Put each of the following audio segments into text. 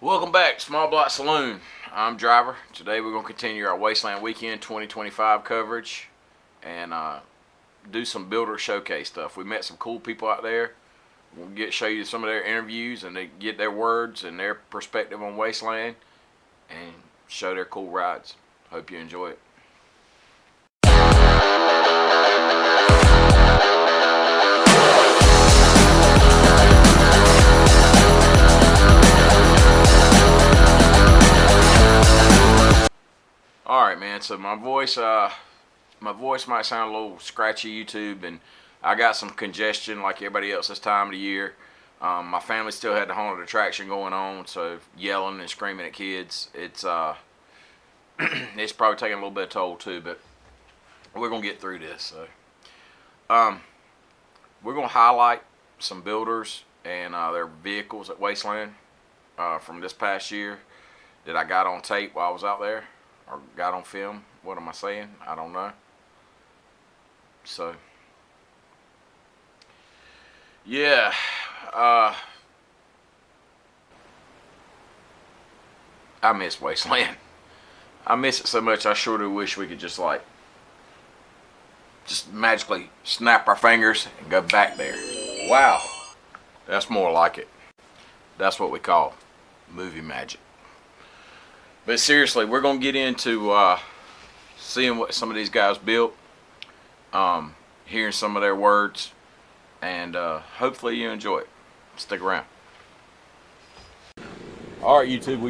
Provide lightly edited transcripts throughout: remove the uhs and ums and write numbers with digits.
Welcome back, Small Block Saloon. I'm Driver. Today we're going to continue our Wasteland Weekend 2025 coverage and do some builder showcase stuff. We met some cool people out there. We'll show you some of their interviews and they get their words and their perspective on Wasteland and show their cool rides. Hope you enjoy it. Alright, man, so my voice might sound a little scratchy YouTube, and I got some congestion like everybody else this time of the year. My family still had the haunted attraction going on, so yelling and screaming at kids, it's it's probably taking a little bit of toll too, but we're gonna get through this. So we're gonna highlight some builders and their vehicles at Wasteland from this past year that I got on tape while I was out there, or got on film. What am I saying? I don't know. So yeah, I miss Wasteland. I miss it so much. I sure do wish we could just magically snap our fingers and go back there. Wow, that's more like it. That's what we call movie magic. But seriously, we're gonna get into seeing what some of these guys built, hearing some of their words, and hopefully you enjoy it. Stick around. All right, YouTube,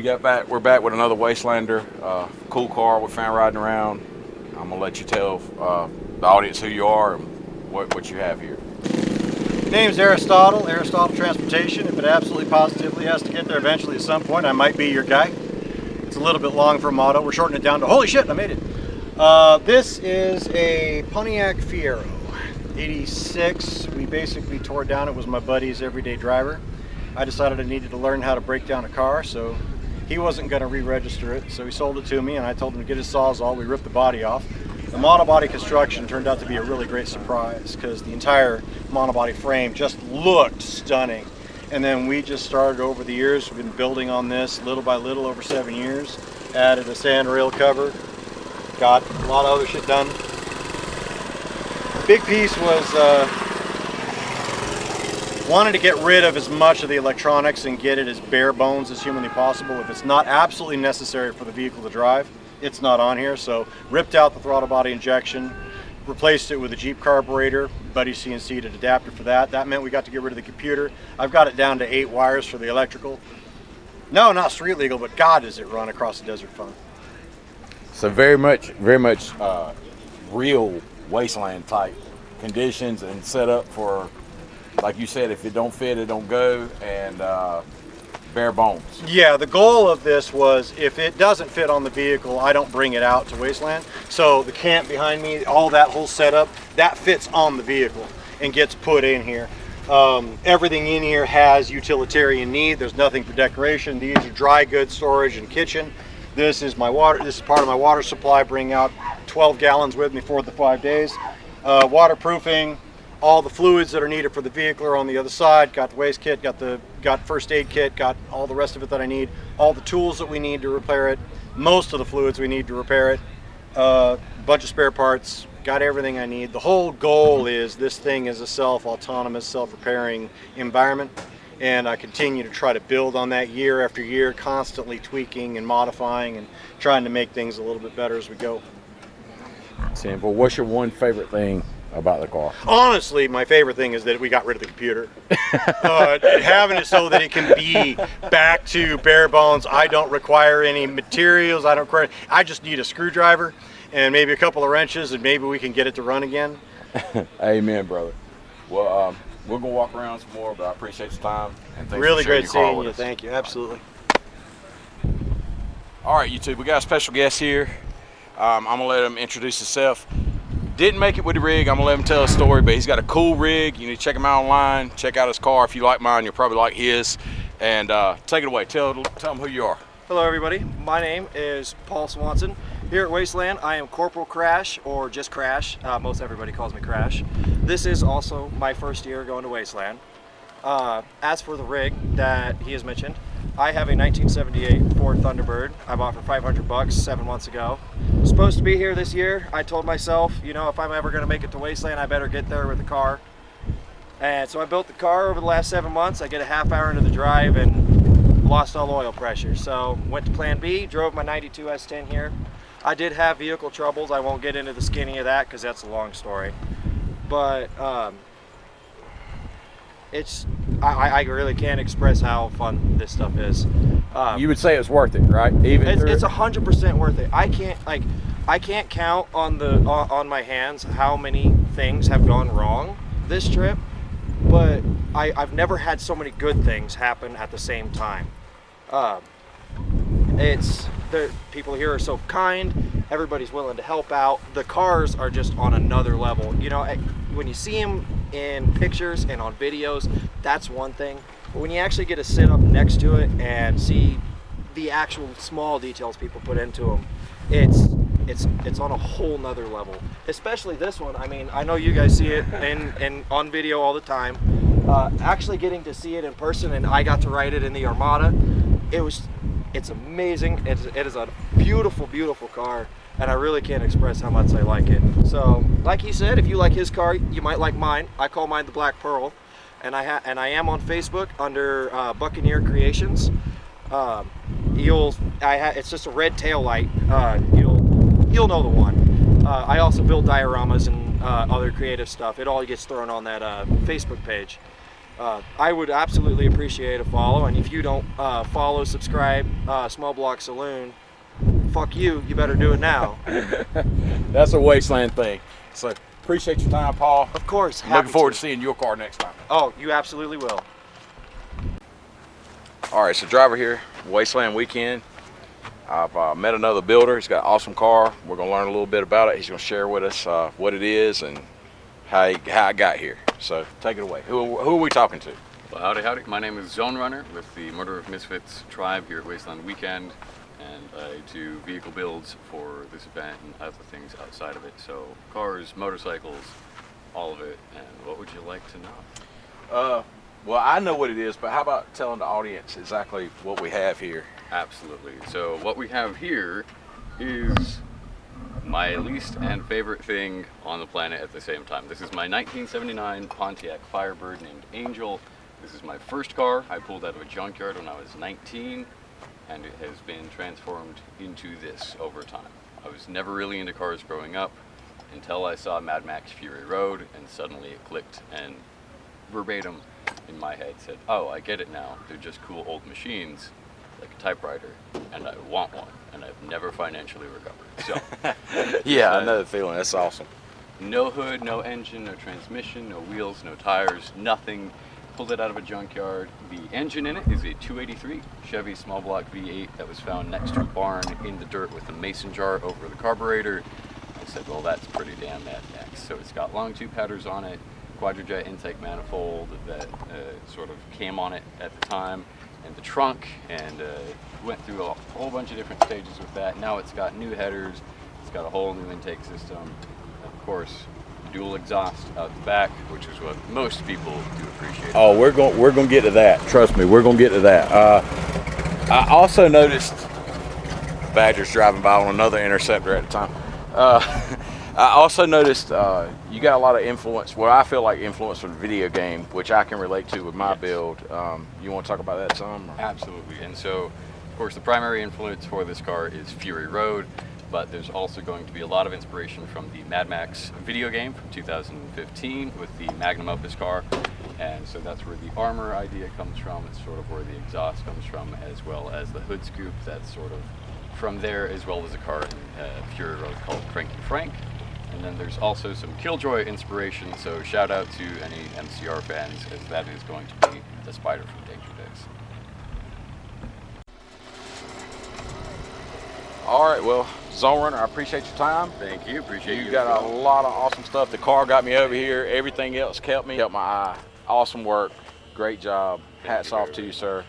we're back with another Wastelander. Cool car we found riding around. I'm gonna let you tell the audience who you are and what you have here. Name's Aristotle Transportation. If it absolutely positively has to get there eventually at some point, I might be your guy. It's a little bit long for a motto. We're shortening it down to, holy shit, I made it. This is a Pontiac Fiero, 86. We basically tore it down. It was my buddy's everyday driver. I decided I needed to learn how to break down a car, so he wasn't going to re-register it, so he sold it to me, and I told him to get his Sawzall. We ripped the body off. The monobody construction turned out to be a really great surprise because the entire monobody frame just looked stunning. And then we just started over the years. We've been building on this little by little over 7 years. Added a sand rail cover. Got a lot of other shit done. Big piece was wanted to get rid of as much of the electronics and get it as bare bones as humanly possible. If it's not absolutely necessary for the vehicle to drive, it's not on here. So ripped out the throttle body injection, replaced it with a Jeep carburetor. Buddy CNC'd an adapter for that. That meant we got to get rid of the computer. I've got it down to 8 wires for the electrical. No, not street legal, but God, does it run across the desert fun. So very much real Wasteland type conditions and setup for, like you said, if it don't fit, it don't go, and bare bones. Yeah, the goal of this was if it doesn't fit on the vehicle, I don't bring it out to Wasteland. So the camp behind me, all that whole setup, that fits on the vehicle and gets put in here. Everything in here has utilitarian need. There's nothing for decoration. These are dry goods storage and kitchen. This is my water. This is part of my water supply. Bring out 12 gallons with me for the 5 days. Waterproofing. All the fluids that are needed for the vehicle are on the other side. Got the waste kit, got first aid kit, got all the rest of it that I need. All the tools that we need to repair it. Most of the fluids we need to repair it. Bunch of spare parts. Got everything I need. The whole goal is this thing is a self-autonomous, self-repairing environment. And I continue to try to build on that year after year, constantly tweaking and modifying and trying to make things a little bit better as we go. Simple. What's your one favorite thing about the car? Honestly, my favorite thing is that we got rid of the computer. Having it so that it can be back to bare bones. I don't require any materials. I just need a screwdriver and maybe a couple of wrenches, and maybe we can get it to run again. Amen, brother. Well, we're gonna walk around some more, but I appreciate your time and thanks really for sharing great your car seeing with you. us. Thank you. Absolutely. All right, YouTube, we got a special guest here. I'm gonna let him introduce himself. Didn't make it with the rig. I'm gonna let him tell a story, but he's got a cool rig. You need to check him out online. Check out his car. If you like mine, you'll probably like his. And take it away. Tell him who you are. Hello everybody, my name is Paul Swanson. Here at Wasteland, I am Corporal Crash, or just Crash. Most everybody calls me Crash. This is also my first year going to Wasteland. As for the rig that he has mentioned, I have a 1978 Ford Thunderbird I bought for $500 7 months ago. Supposed to be here this year. I told myself, you know, if I'm ever going to make it to Wasteland, I better get there with the car. And so I built the car over the last 7 months. I get a half hour into the drive and lost all the oil pressure. So went to plan B, drove my 92 S10 here. I did have vehicle troubles. I won't get into the skinny of that because that's a long story. But I really can't express how fun this stuff is. You would say it's worth it, right? It's 100% worth it. I can't count on my hands how many things have gone wrong this trip, but I've never had so many good things happen at the same time. The people here are so kind. Everybody's willing to help out. The cars are just on another level. You know, when you see them in pictures and on videos, that's one thing. But when you actually get to sit up next to it and see the actual small details people put into them, it's on a whole nother level. Especially this one. I mean, I know you guys see it in on video all the time. Actually getting to see it in person, and I got to ride it in the Armada. It's amazing. It is a beautiful, beautiful car, and I really can't express how much I like it. So, like he said, if you like his car, you might like mine. I call mine the Black Pearl, and I am on Facebook under Buccaneer Creations. It's just a red tail light. You'll know the one. I also build dioramas and other creative stuff. It all gets thrown on that Facebook page. I would absolutely appreciate a follow, and if you don't follow, subscribe, Small Block Saloon, fuck you, you better do it now. That's a Wasteland thing. So appreciate your time, Paul. Of course. Looking forward to seeing your car next time. Oh, you absolutely will. All right, so driver here, Wasteland Weekend. I've met another builder. He's got an awesome car. We're gonna learn a little bit about it. He's gonna share with us what it is and how I got here. So take it away. Who are we talking to? Well, howdy, howdy. My name is Zone Runner with the Murder of Misfits tribe here at Wasteland Weekend, and I do vehicle builds for this event and other things outside of it. So cars, motorcycles, all of it. And what would you like to know? Well, I know what it is, but how about telling the audience exactly what we have here? Absolutely. So what we have here is my least and favorite thing on the planet at the same time. This is my 1979 Pontiac Firebird named Angel. This is my first car. I pulled out of a junkyard when I was 19, and it has been transformed into this over time. I was never really into cars growing up until I saw Mad Max Fury Road, and suddenly it clicked, and verbatim in my head said, oh, I get it now. They're just cool old machines, like a typewriter, and I want one, and I've never financially recovered. So, yeah, I know the feeling. That's awesome. No hood, no engine, no transmission, no wheels, no tires, nothing. Pulled it out of a junkyard. The engine in it is a 283 Chevy small block V8 that was found next to a barn in the dirt with a mason jar over the carburetor. I said, well, that's pretty damn Mad Max. So it's got long tube headers on it, quadrojet intake manifold that sort of came on it at the time, and the trunk, and went through a whole bunch of different stages with that. Now it's got new headers, it's got a whole new intake system, of course, dual exhaust out the back, which is what most people do appreciate. Oh, we're going to get to that. Trust me, we're going to get to that. I also noticed Badgers driving by on another Interceptor at the time. I also noticed you got a lot of influence, well, I feel like influence from the video game, which I can relate to with my build. You want to talk about that some? Or? Absolutely. And so, of course, the primary influence for this car is Fury Road, but there's also going to be a lot of inspiration from the Mad Max video game from 2015 with the Magnum Opus car. And so that's where the armor idea comes from. It's sort of where the exhaust comes from, as well as the hood scoop. That's sort of from there, as well as a car in Fiero Road called Cranky Frank. And then there's also some Killjoy inspiration, so shout out to any MCR fans, as that is going to be the Spider from Danger Days. All right, well, Zone Runner, I appreciate your time. Thank you, appreciate you. You got a lot of awesome stuff. The car got me over here. Everything else kept me, helped my eye. Awesome work, great job. Hats off to you, sir.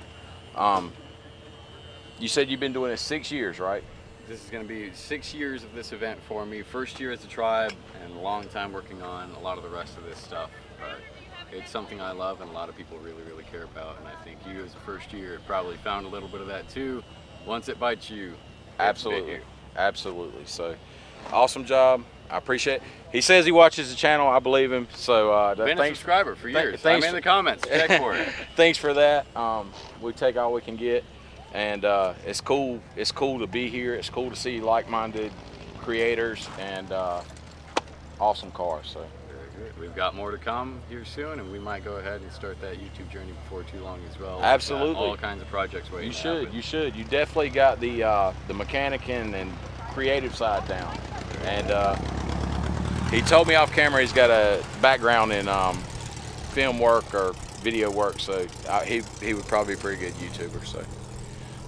You said you've been doing it 6 years, right? This is going to be 6 years of this event for me. First year as a tribe, and a long time working on a lot of the rest of this stuff. But It's something I love and a lot of people really, really care about. And I think you as a first year probably found a little bit of that too. Once it bites you, Absolutely. Absolutely. So, awesome job. I appreciate it. He says he watches the channel. I believe him. So, Been a thanks. subscriber for years. thanks I'm in the comments. Check for it. Thanks for that. We take all we can get, and it's cool. It's cool to be here. It's cool to see like-minded creators and awesome cars. So. Very good. We've got more to come here soon, and we might go ahead and start that YouTube journey before too long as well. Absolutely. We've got all kinds of projects waiting. You should. You should. You definitely got the mechanic and creative side down. And he told me off camera he's got a background in film work or video work, so he would probably be a pretty good YouTuber. So,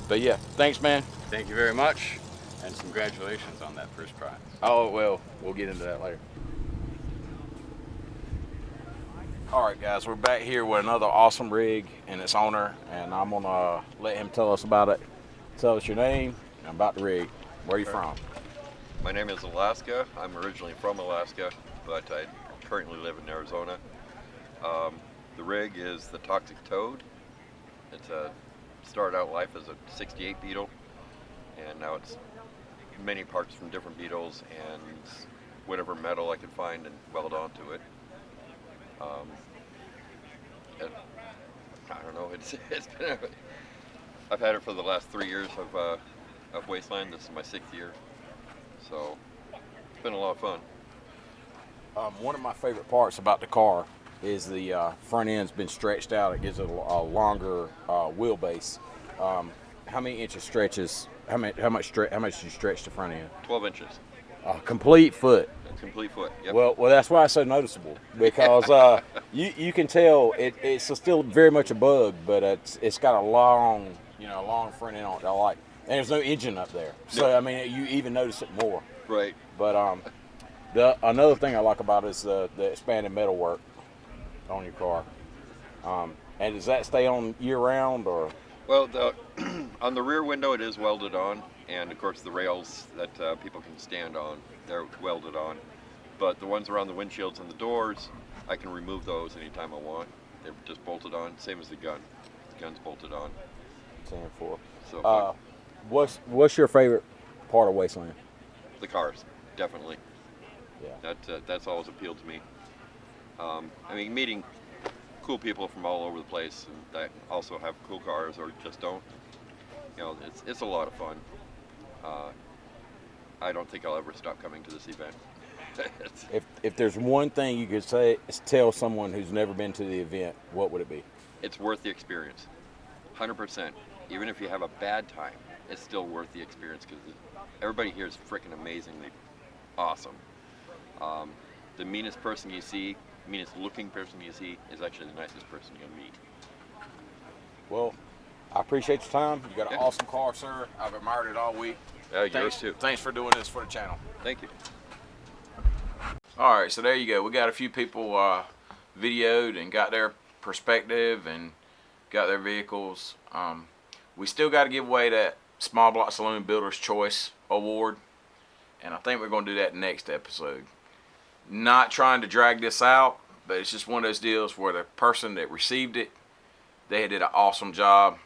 but yeah, thanks, man. Thank you very much, and congratulations on that first prize. Oh well, we'll get into that later. All right, guys, we're back here with another awesome rig and its owner, and I'm gonna let him tell us about it. Tell us your name and about the rig. Where are you from? My name is Alaska. I'm originally from Alaska, but I currently live in Arizona. The rig is the Toxic Toad. It's started out life as a '68 Beetle, and now it's many parts from different Beetles and whatever metal I could find and weld onto it. I don't know. It's been. I've had it for the last 3 years of Wasteland. This is my 6th year, so it's been a lot of fun. One of my favorite parts about the car is the front end's been stretched out. It gives it a longer wheelbase. How many inches stretches? How much do you stretch the front end? 12 inches. A complete foot. A complete foot. Yep. Well, that's why it's so noticeable, because you can tell it's still very much a bug, but it's got a long front end on it. I like, and there's no engine up there, so I mean you even notice it more. Right. But another thing I like about it is the expanded metal work on your car. And does that stay on year round or? Well, on the rear window it is welded on, and of course the rails that people can stand on, they're welded on. But the ones around the windshields and the doors, I can remove those anytime I want. They're just bolted on, same as the gun. The gun's bolted on. 10-4. So what's your favorite part of Wasteland? the cars, definitely. Yeah. That's always appealed to me. I mean, meeting cool people from all over the place and that also have cool cars or just don't. You know, it's a lot of fun. I don't think I'll ever stop coming to this event. If there's one thing you could tell someone who's never been to the event, what would it be? It's worth the experience, 100%. Even if you have a bad time, it's still worth the experience because everybody here is freaking amazingly awesome. The meanest person you see, meanest looking person you see, is actually the nicest person you'll meet. Well, I appreciate your time. You got an awesome car, sir. I've admired it all week. Yours too. Thanks for doing this for the channel. Thank you. All right, so there you go. We got a few people videoed and got their perspective and got their vehicles. We still got to give away that Small Block Saloon Builder's Choice Award, and I think we're going to do that next episode. Not trying to drag this out, but it's just one of those deals where the person that received it, they did an awesome job,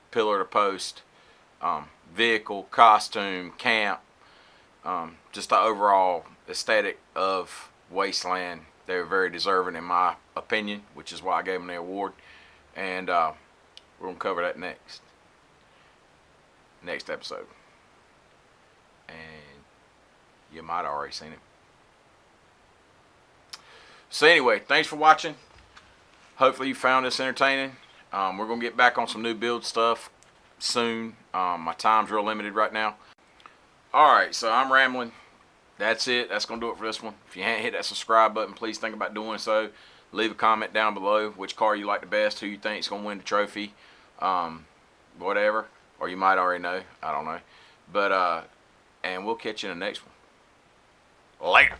pillar to post, vehicle, costume, camp, just the overall aesthetic of Wasteland. They were very deserving in my opinion, which is why I gave them the award. And we're going to cover that next episode. And you might have already seen it. So anyway, thanks for watching. Hopefully you found this entertaining. We're going to get back on some new build stuff soon. My time's real limited right now. Alright, so I'm rambling. That's it. That's going to do it for this one. If you haven't hit that subscribe button, please think about doing so. Leave a comment down below which car you like the best, who you think is going to win the trophy, whatever. Or you might already know. I don't know. But, and we'll catch you in the next one. Later.